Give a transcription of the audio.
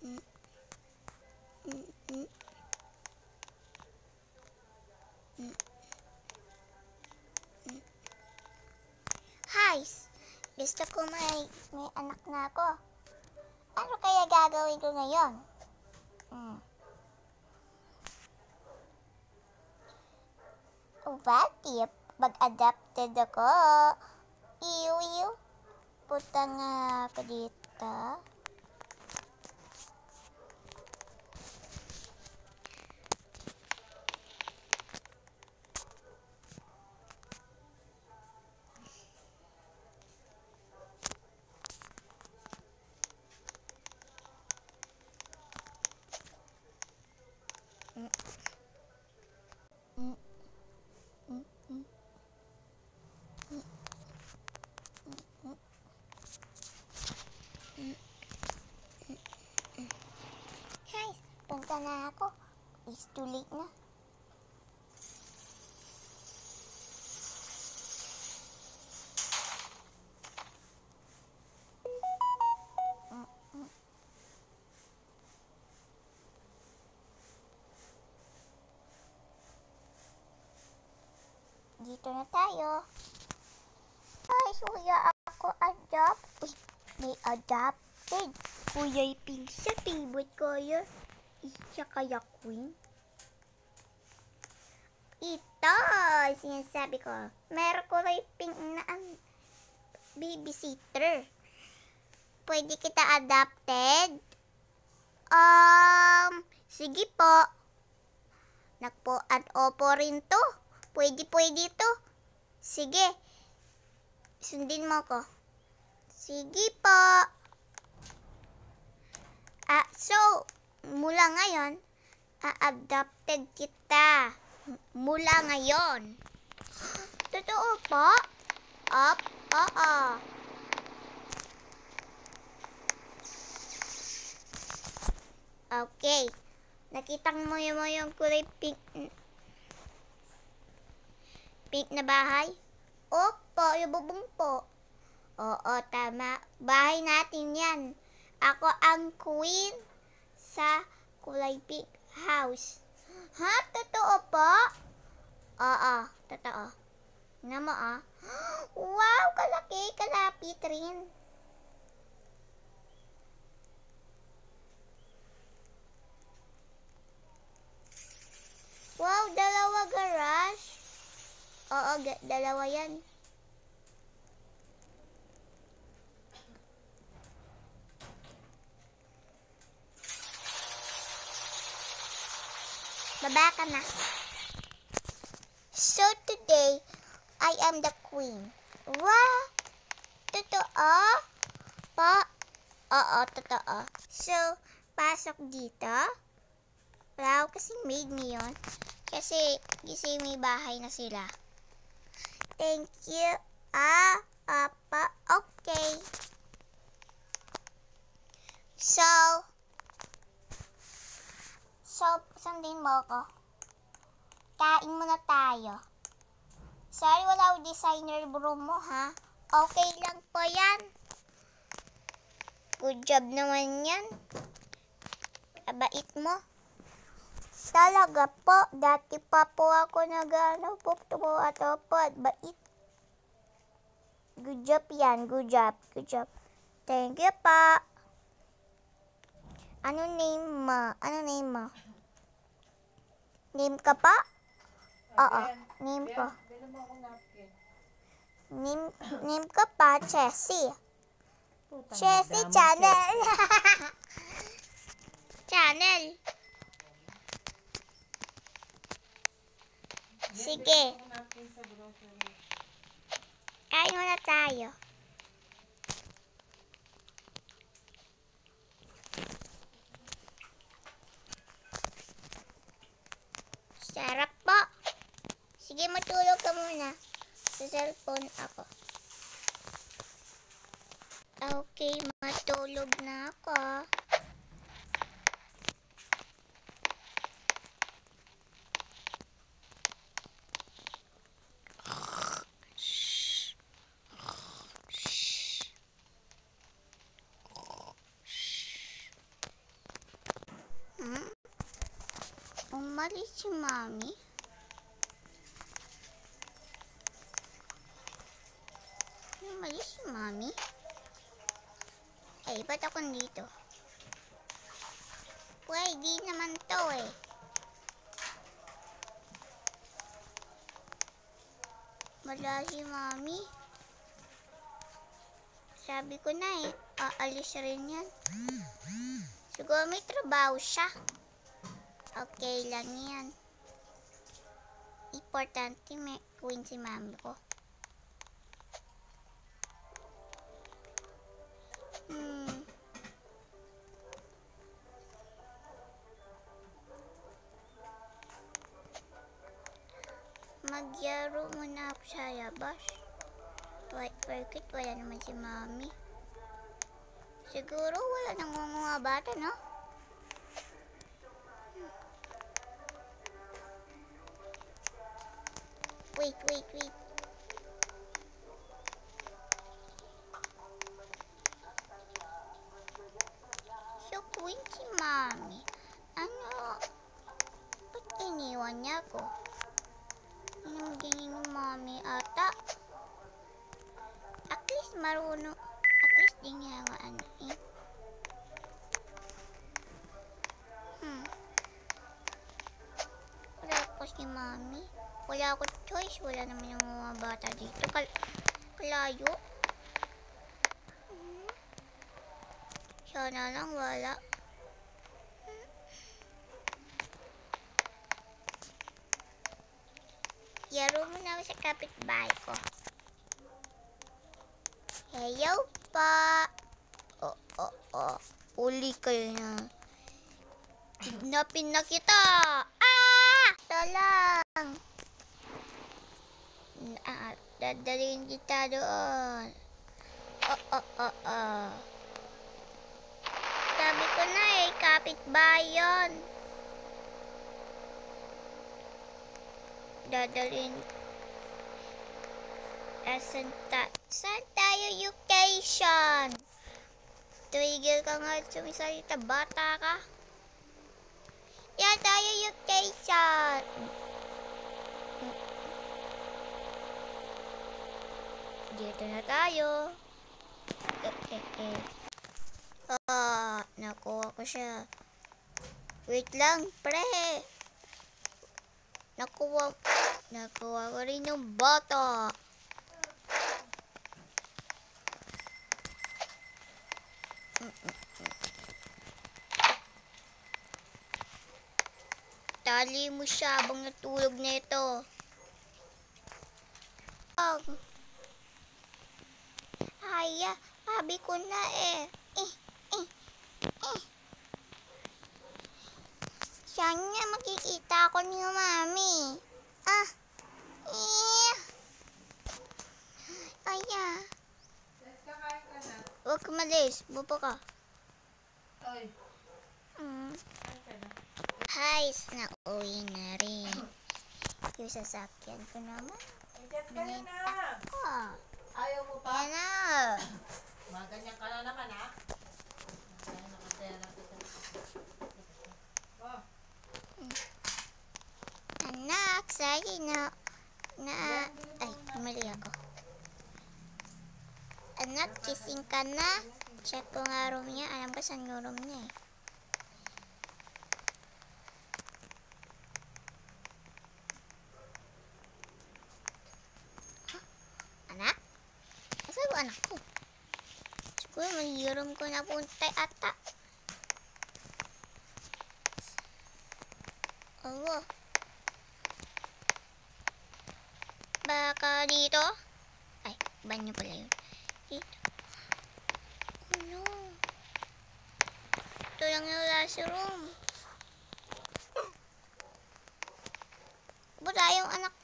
Hi! Gusto ko may anak na ako. Ano kaya gagawin ko ngayon? What if mag-adopted ako? Iyu. Punta nga ako dito. Guys, punta na ako. It's too late na. Dito na tayo. Ay, kuya, ako adopt. Uy, may adopted. Kuya Pink sa favorite ko yun. Siya kaya queen? Ito, sinasabi ko. Meron ko rin Pink na ang babysitter. Pwede kita adopted? Sige po. Nakpo at opo rin to. Pwede to. Sige. Sundin mo ko. Sige po. So, mula ngayon, adopted kita. Mula ngayon. Totoo po? Oo. Okay. Nakita mo yung kulay pink na bahay? Opo, yung bubong po. Oo, tama. Bahay natin yan. Ako ang queen sa kulay pink house. Ha? Totoo po? Oo, totoo. Tingnan mo Wow, kalaki, kalapit rin. Wow, dalawa garage. Oo, dalawa yan. Baba ka na. So today, I am the queen. Wow! Totoo? Po? Oo, totoo. So, pasok dito. Wow, kasi maid me yun. Kasi may bahay na sila. Thank you. Apa. Okay. So, sundin mo ko. Kain muna tayo. Sorry, wala yung designer room mo, ha? Okay lang po yan. Good job naman yan. Kabait mo. Talaga po, dati pa po ako po at bait. Good job yan, good job. Thank you pa. Ano name mo? Name ka pa? Oo, name ko. Name ka pa, Chessy. Chessy Channel. Channel. Sige. Kain muna tayo. Sarap po. Sige, matulog ka muna. Sa cellphone ako. Okay, matulog na ako. Umalis si Mami. Umalis si Mami. Ay, ba't ako nandito? Pwede naman to eh. Wala si Mami. Sabi ko na eh, aalis rin yan. Siguro may trabaho siya. Okay lang yan. Importante may queen si Mami ko. Magyaro muna ako sa labas. White circuit, wala naman si Mami. Siguro wala nangunguha bata, no? Wait. So, queen si Mami. Ano? Ba't iniwan niya ako? Anong ganyan ng Mami ata? At least marunong. At least di niya ano eh. Wala ako si Mami. Wala ako choice. Wala naman yung mga bata dito. Kalayo. Sana lang wala. Yaro mo na sa kapitbahay ko. Hello pa. Uli kayo na. Kidnapin na kita. Talang. Dadalhin kita doon. Sabi ko na eh, kapitbahay yun. Dadalhin. Saan tayo location? Tigil ka nga sumisalita, bata ka. Yan tayo location. Dito na tayo. Nakuha ko siya. Wait lang, pre. Nakuha ko rin yung bata. Tali mo siya habang natulog na ito. Haya, sabi ko na eh. Saan nga makikita ako ni Mami? Aya. Huwag ka malis. Bupo ka. Ay. Hi, nauwi na rin. Yung sasakyan ko naman. Ganyan na. Ayaw mo pa? Yan na. Maganyan ka na naman, ha? Anak, sorry na. Ay, mali ako. Anak, kissing ka na. Check ko nga room niya. Alam ko saan yung room niya eh. Anak? Asa ba anak ko? Siguro may room ko na puntay ata. Oo. Baka dito? Ay, banyo pala yun. Dito. Oh no. Ito lang yung last room. Ba't yung anak